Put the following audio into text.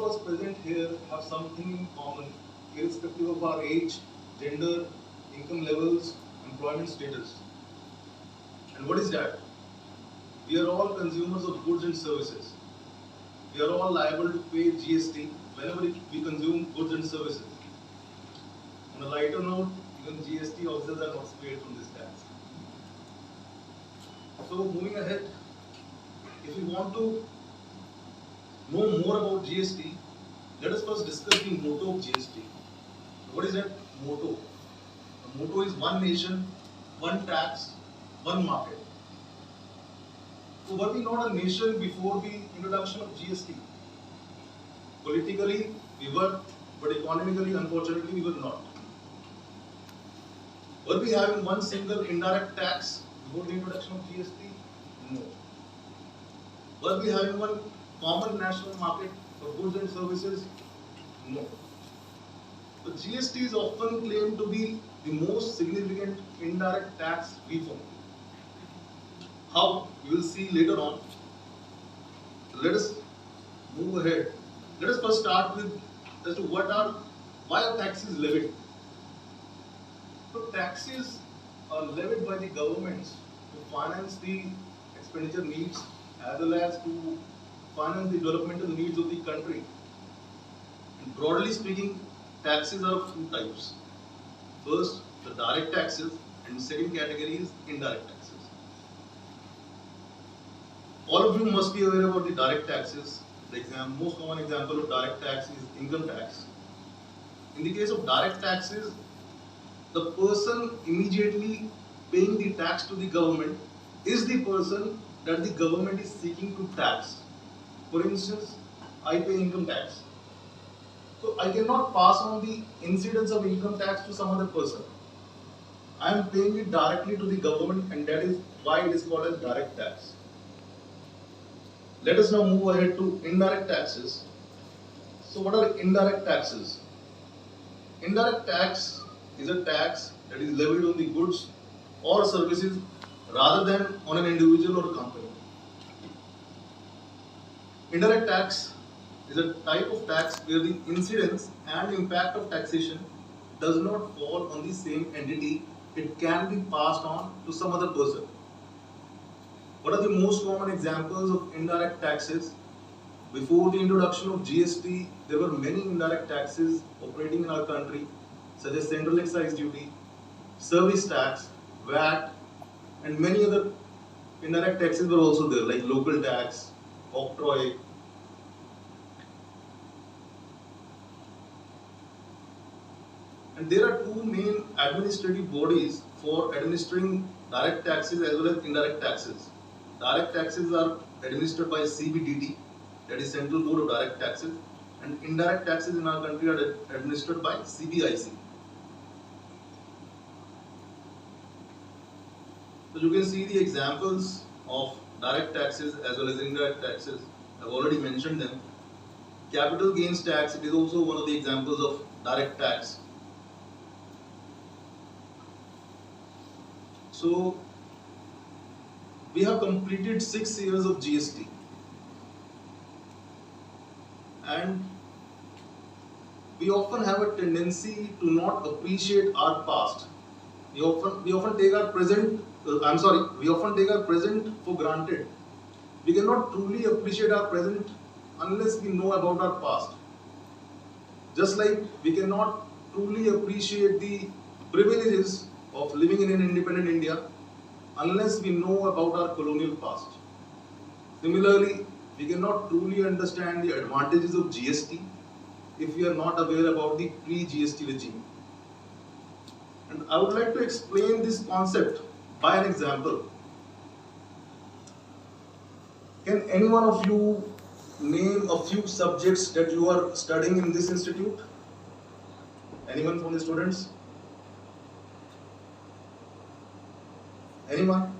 of us present here have something in common, irrespective of our age, gender, income levels, employment status. And what is that? We are all consumers of goods and services. We are all liable to pay GST whenever we consume goods and services. On a lighter note, even GST officers are not spared from this tax. So moving ahead, if we want to know more about GST, let us first discuss the motto of GST. What is that motto? The motto is one nation, one tax, one market. So were we not a nation before the introduction of GST? Politically, we were, but economically, unfortunately, we were not. Were we having one single indirect tax before the introduction of GST? No. Were we having one common national market for goods and services? No. The GST is often claimed to be the most significant indirect tax reform. How? We will see later on. Let us move ahead. Let us first start with as to why are taxes levied. So taxes are levied by the governments to finance the expenditure needs as well as to finance the developmental needs of the country. And broadly speaking, taxes are of two types. First, the direct taxes, and second category is indirect taxes. All of you must be aware about the direct taxes. The most common example of direct tax is income tax. In the case of direct taxes, the person immediately paying the tax to the government is the person that the government is seeking to tax. For instance, I pay income tax. So I cannot pass on the incidence of income tax to some other person. I am paying it directly to the government, and that is why it is called as direct tax. Let us now move ahead to indirect taxes. So what are indirect taxes? Indirect tax is a tax that is levied on the goods or services rather than on an individual or a company. Indirect tax is a type of tax where the incidence and impact of taxation does not fall on the same entity. It can be passed on to some other person. What are the most common examples of indirect taxes? Before the introduction of GST, there were many indirect taxes operating in our country, such as central excise duty, service tax, VAT, and many other indirect taxes were also there, like local tax, octroi. And there are two main administrative bodies for administering direct taxes as well as indirect taxes. Direct taxes are administered by CBDT, that is Central Board of Direct Taxes, and indirect taxes in our country are administered by CBIC. So you can see the examples of direct taxes as well as indirect taxes. I have already mentioned them. Capital gains tax, it is also one of the examples of direct tax. So we have completed 6 years of GST, and we often have a tendency to not appreciate our past. We often take our present. We often take our present for granted. We cannot truly appreciate our present unless we know about our past. Just like we cannot truly appreciate the privileges of living in an independent India unless we know about our colonial past. Similarly, we cannot truly understand the advantages of GST if we are not aware about the pre-GST regime. And I would like to explain this concept by an example. Can any one of you name a few subjects that you are studying in this institute? Anyone from the students? Anyone?